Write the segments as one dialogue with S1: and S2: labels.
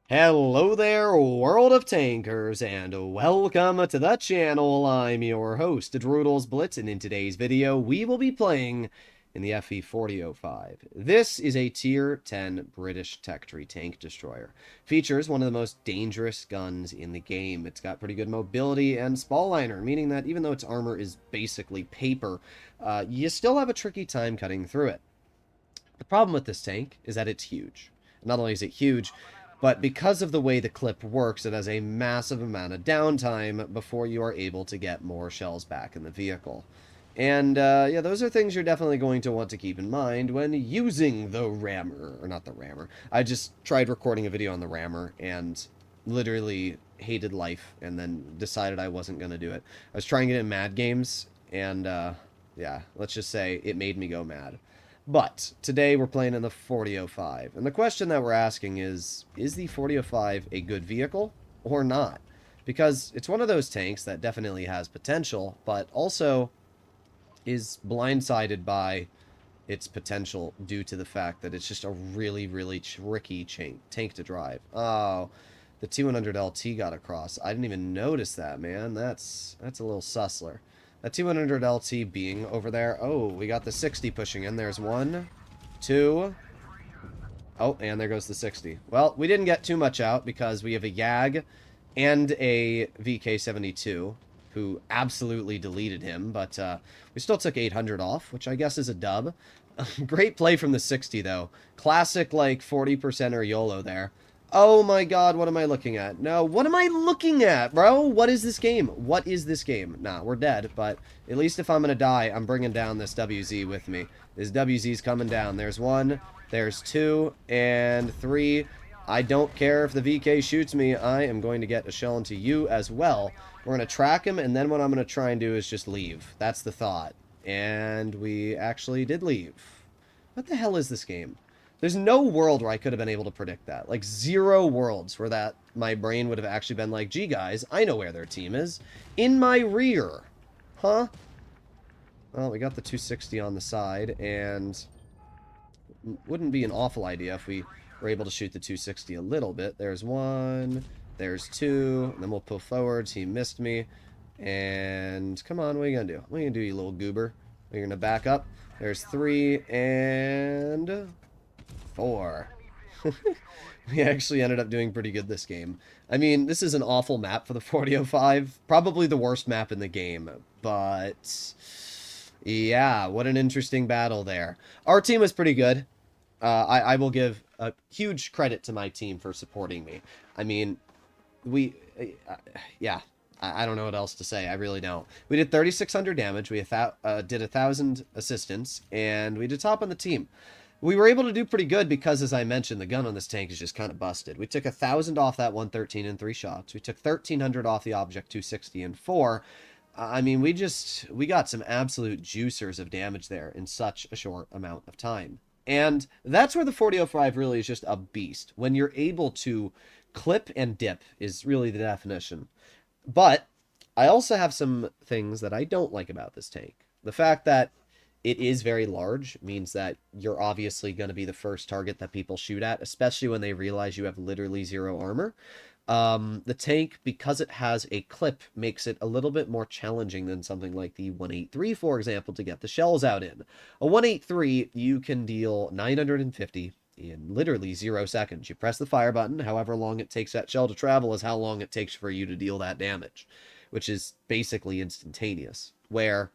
S1: Hello there, world of tankers, and welcome to the channel. I'm your host, Droodles Blitz, and in today's video, we will be playing in the FV4005. This is a Tier 10 British tech tree tank destroyer. Features one of the most dangerous guns in the game. It's got pretty good mobility and spall liner, meaning that even though its armor is basically paper, you still have a tricky time cutting through it. The problem with this tank is that it's huge. Not only is it huge, but because of the way the clip works, it has a massive amount of downtime before you are able to get more shells back in the vehicle. And, yeah, those are things you're definitely going to want to keep in mind when using the rammer. Or not the rammer. I just tried recording a video on the rammer and literally hated life and then decided I wasn't going to do it. I was trying it in mad games, and, yeah, let's just say it made me go mad. But today we're playing in the 4005. And the question that we're asking is the 4005 a good vehicle or not? Because it's one of those tanks that definitely has potential, but also is blindsided by its potential due to the fact that it's just a really, really tricky tank to drive. Oh, the T100 LT got across. I didn't even notice that, man. That's a little sussler. That 200 LT being over there. Oh, we got the 60 pushing in. There's one, two. Oh, and there goes the 60. Well, we didn't get too much out because we have a YAG and a VK72 who absolutely deleted him, but we still took 800 off, which I guess is a dub. Great play from the 60, though. Classic, like, 40%er YOLO there. Oh my god, what am I looking at? No, what am I looking at, bro? What is this game? What is this game? Nah, we're dead, but at least if I'm gonna die, I'm bringing down this WZ with me. This WZ's coming down. There's one, there's two, and three. I don't care if the VK shoots me. I am going to get a shell into you as well. We're going to track him, and then what I'm going to try and do is just leave. That's the thought. And we actually did leave. What the hell is this game? There's no world where I could have been able to predict that. Like, zero worlds where that my brain would have actually been like, gee, guys, I know where their team is. In my rear. Huh? Well, we got the 260 on the side, and wouldn't be an awful idea if we were able to shoot the 260 a little bit. There's one, there's two, and then we'll pull forwards. He missed me. And come on, what are you going to do? What are you going to do, you little goober? We're going to back up. There's three, and four. We actually ended up doing pretty good this game. I mean, this is an awful map for the 4005. Probably the worst map in the game. But, yeah, what an interesting battle there. Our team was pretty good. I will give a huge credit to my team for supporting me. I mean, yeah, I don't know what else to say. I really don't. We did 3,600 damage. We did 1,000 assistance, and we did top on the team. We were able to do pretty good because, as I mentioned, the gun on this tank is just kind of busted. We took 1,000 off that 113 in 3 shots. We took 1,300 off the Object 260 in 4. I mean, we got some absolute juicers of damage there in such a short amount of time. And that's where the 4005 really is just a beast. When you're able to clip and dip is really the definition. But I also have some things that I don't like about this tank. The fact that it is very large means that you're obviously going to be the first target that people shoot at, especially when they realize you have literally zero armor. The tank, because it has a clip, makes it a little bit more challenging than something like the 183, for example, to get the shells out in. A 183, you can deal 950 in literally 0 seconds. You press the fire button, however long it takes that shell to travel is how long it takes for you to deal that damage, which is basically instantaneous, where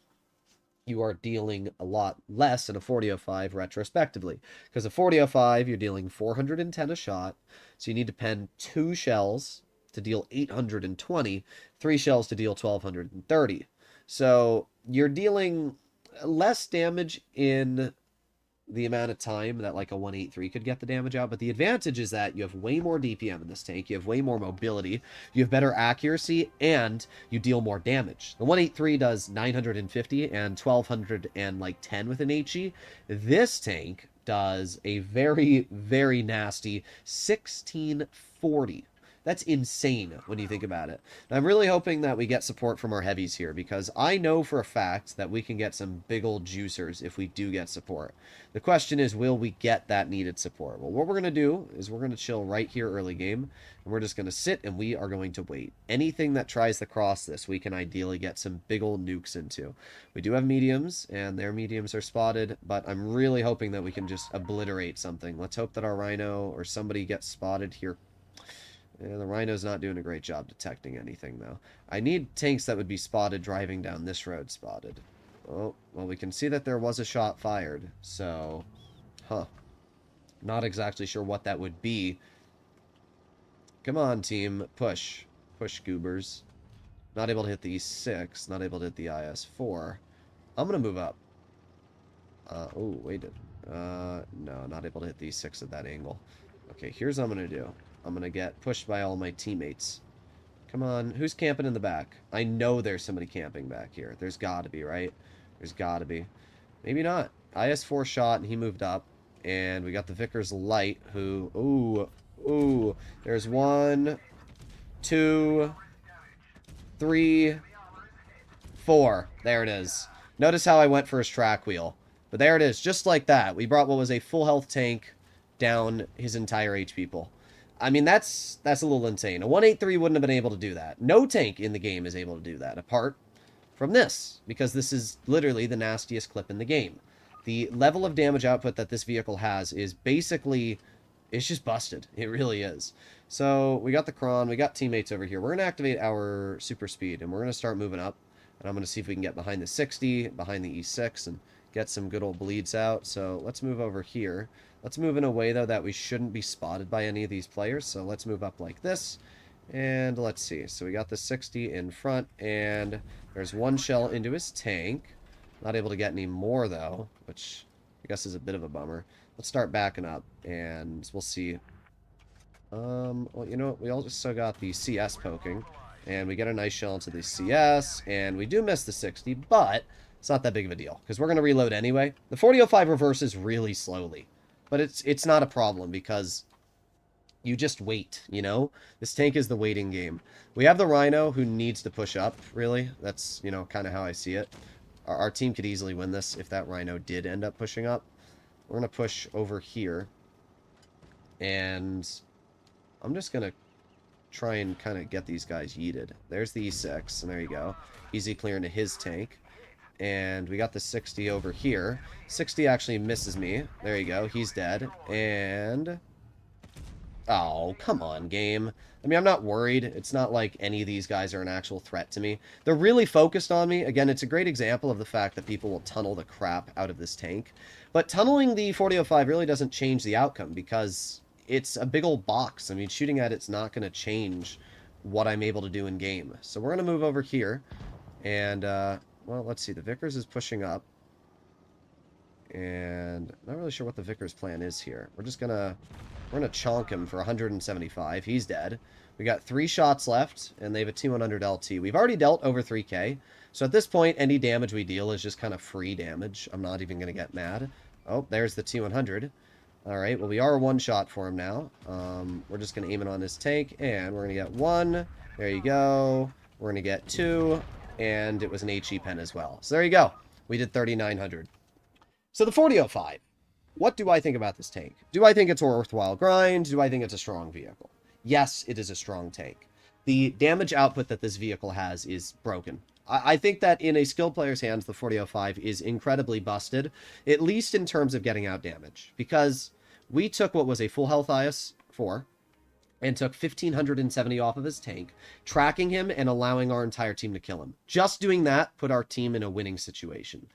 S1: you are dealing a lot less in a 4005 retrospectively. Because a 4005, you're dealing 410 a shot, so you need to pen 2 shells to deal 820, 3 shells to deal 1,230. So you're dealing less damage in the amount of time that like a 183 could get the damage out, but the advantage is that you have way more DPM in this tank, you have way more mobility, you have better accuracy, and you deal more damage. The 183 does 950 and 1,210 with an HE. This tank does a very, very nasty 1,640. That's insane when you think about it. And I'm really hoping that we get support from our heavies here, because I know for a fact that we can get some big old juicers if we do get support. The question is, will we get that needed support? Well, what we're going to do is we're going to chill right here early game, and we're just going to sit and we are going to wait. Anything that tries to cross this, we can ideally get some big old nukes into. We do have mediums, and their mediums are spotted, but I'm really hoping that we can just obliterate something. Let's hope that our Rhino or somebody gets spotted here. Yeah, the Rhino's not doing a great job detecting anything, though. I need tanks that would be spotted driving down this road spotted. Oh, well, we can see that there was a shot fired, so... Huh. Not exactly sure what that would be. Come on, team. Push. Push, goobers. Not able to hit the E6. Not able to hit the IS-4. I'm going to move up. Oh, wait. No, not able to hit the E6 at that angle. Okay, here's what I'm going to do. I'm going to get pushed by all my teammates. Come on. Who's camping in the back? I know there's somebody camping back here. There's got to be, right? There's got to be. Maybe not. IS-4 shot, and he moved up. And we got the Vickers Light, who... Ooh. There's 1, 2, 3, 4. There it is. Notice how I went for his track wheel. But there it is. Just like that. We brought what was a full health tank down his entire HP pool. I mean, that's a little insane. A 183 wouldn't have been able to do that. No tank in the game is able to do that, apart from this, because this is literally the nastiest clip in the game. The level of damage output that this vehicle has is basically, it's just busted. It really is. So we got the Kron, we got teammates over here. We're going to activate our super speed, and we're going to start moving up. And I'm going to see if we can get behind the 60, behind the E6, and get some good old bleeds out. So let's move over here. Let's move in a way, though, that we shouldn't be spotted by any of these players. So let's move up like this. And let's see. So we got the 60 in front, and there's one shell into his tank. Not able to get any more, though, which I guess is a bit of a bummer. Let's start backing up, and we'll see. Well, you know what? We also got the CS poking, and we get a nice shell into the CS, and we do miss the 60, but it's not that big of a deal, because we're going to reload anyway. The 4005 reverses really slowly, but it's not a problem, because you just wait, you know? This tank is the waiting game. We have the Rhino, who needs to push up, really. That's, you know, kind of how I see it. Our team could easily win this if that Rhino did end up pushing up. We're going to push over here, and I'm just going to try and kind of get these guys yeeted. There's the E6, and there you go. Easy clear into his tank. And we got the 60 over here. 60 actually misses me. There you go. He's dead. And... oh, come on, game. I mean, I'm not worried. It's not like any of these guys are an actual threat to me. They're really focused on me. Again, it's a great example of the fact that people will tunnel the crap out of this tank. But tunneling the 4005 really doesn't change the outcome, because it's a big old box. I mean, shooting at it's not going to change what I'm able to do in game. So we're going to move over here. And, well, let's see. The Vickers is pushing up. And I'm not really sure what the Vickers plan is here. We're just going to... we're going to chonk him for 175. He's dead. We got 3 shots left, and they have a T100 LT. We've already dealt over 3k. So at this point, any damage we deal is just kind of free damage. I'm not even going to get mad. Oh, there's the T100. All right, well, we are one shot for him now. We're just going to aim it on his tank, and we're going to get 1. There you go. We're going to get 2, and it was an HE pen as well. So there you go. We did 3,900. So the 4005. What do I think about this tank? Do I think it's a worthwhile grind? Do I think it's a strong vehicle? Yes, it is a strong tank. The damage output that this vehicle has is broken. I think that in a skilled player's hands, the 4005 is incredibly busted, at least in terms of getting out damage, because we took what was a full health IS-4 and took 1,570 off of his tank, tracking him and allowing our entire team to kill him. Just doing that put our team in a winning situation.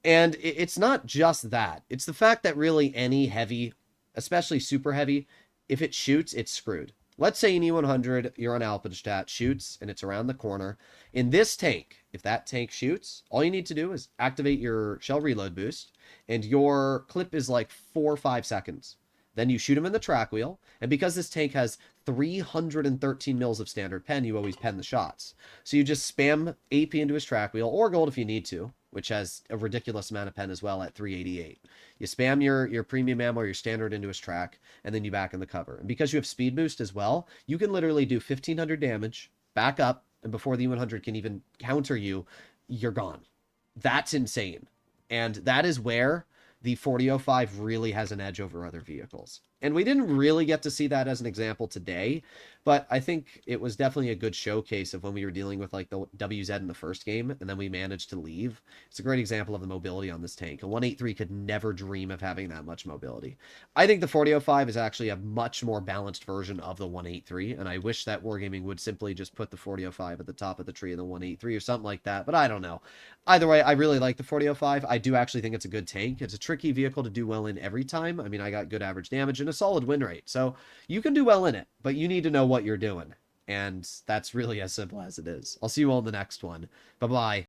S1: And it's not just that. It's the fact that really any heavy, especially super heavy, if it shoots, it's screwed. Let's say an E100, you're on Alpenstadt, shoots, and it's around the corner. In this tank, if that tank shoots, all you need to do is activate your shell reload boost, and your clip is like 4 or 5 seconds. Then you shoot him in the track wheel, and because this tank has 313 mils of standard pen, you always pen the shots. So you just spam AP into his track wheel, or gold if you need to, which has a ridiculous amount of pen as well at 388. You spam your premium ammo or your standard into his track, and then you back in the cover. And because you have speed boost as well, you can literally do 1500 damage, back up, and before the E100 can even counter you, you're gone. That's insane. And that is where the 4005 really has an edge over other vehicles. And we didn't really get to see that as an example today, but I think it was definitely a good showcase of when we were dealing with like the WZ in the first game, and then we managed to leave. It's a great example of the mobility on this tank. A 183 could never dream of having that much mobility. I think the 4005 is actually a much more balanced version of the 183, and I wish that Wargaming would simply just put the 4005 at the top of the tree of the 183 or something like that, but I don't know. Either way, I really like the 4005. I do actually think it's a good tank. It's a tricky vehicle to do well in every time. I mean, I got good average damage and a solid win rate, so you can do well in it, but you need to know what you're doing, and that's really as simple as it is. I'll see you all in the next one. Bye-bye.